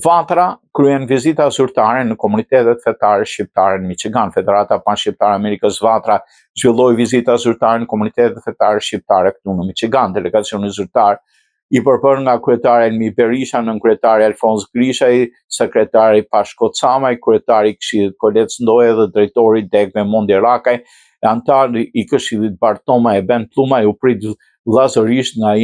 Vatra kryen vizita zyrtare në komunitetet fetare shqiptare në Michigan. Federata Panshqiptare e Amerikës Vatra zhvilloi vizita zyrtare në komunitetet fetare shqiptare këtu në Michigan. Delegacioni zyrtar i përpër nga kryetari Elmi Berisha, nënkryetari Alfons Grishaj, sekretari Pashko Camaj, kryetari i Këshillit Kolec Ndoje dhe drejtori Degme Mondi Rakaj, antari i Këshillit Bartoma e Ben Plumaj u prit vllazërisht nga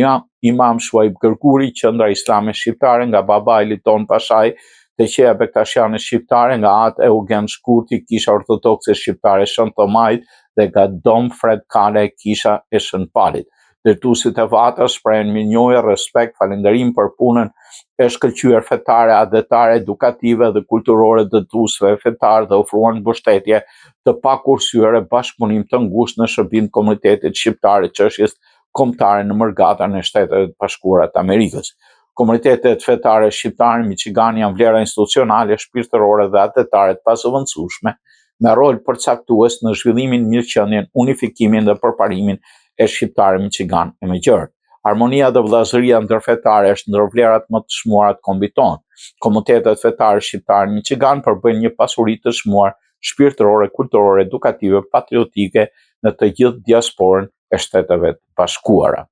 Imam Shuaib Kërkuri, Qendra Islame Shqiptare, nga Baba Eliton Pashaj, Teqeja Bektashiane Shqiptare, nga Atë Eugen Shkurti, Kisha Ortodokse Shqiptare Shën Tomajt, dhe nga Dom Fred Kale, Kisha e Shën Palit. Drejtuesit e Vatrës shprehen mirënjohje, respekt, falënderim për punën e shkëlqyer fetare, adetare, edukative dhe kulturore të drejtuesve fetar dhe ofruan mbështetje të pakurrësyer e bashkëpunim të ngushtë në shërbim të komunitetit shqiptar të çështjes kombëtare në Mërgata në Shtetet e Bashkuara të Amerikës. Komunitetet fetare shqiptare në Michigan janë vlera institucionale, shpirtërore dhe adetare të pazëvendësueshme, me rol përcaktues në zhvillimin, mirëqendjen, unifikimin dhe përparimin e shqiptarë Michigan e më gjërë. Harmonia dhe vëllazëria ndërfetare është ndër vlerat më të shmuara të kombit tonë. Komunitetet fetare shqiptare në Michigan përbëjnë një pasuri të shmuar shpirtërore, kulturore, edukative, patriotike në të gjithë diasporën e Shteteve të Bashkuara.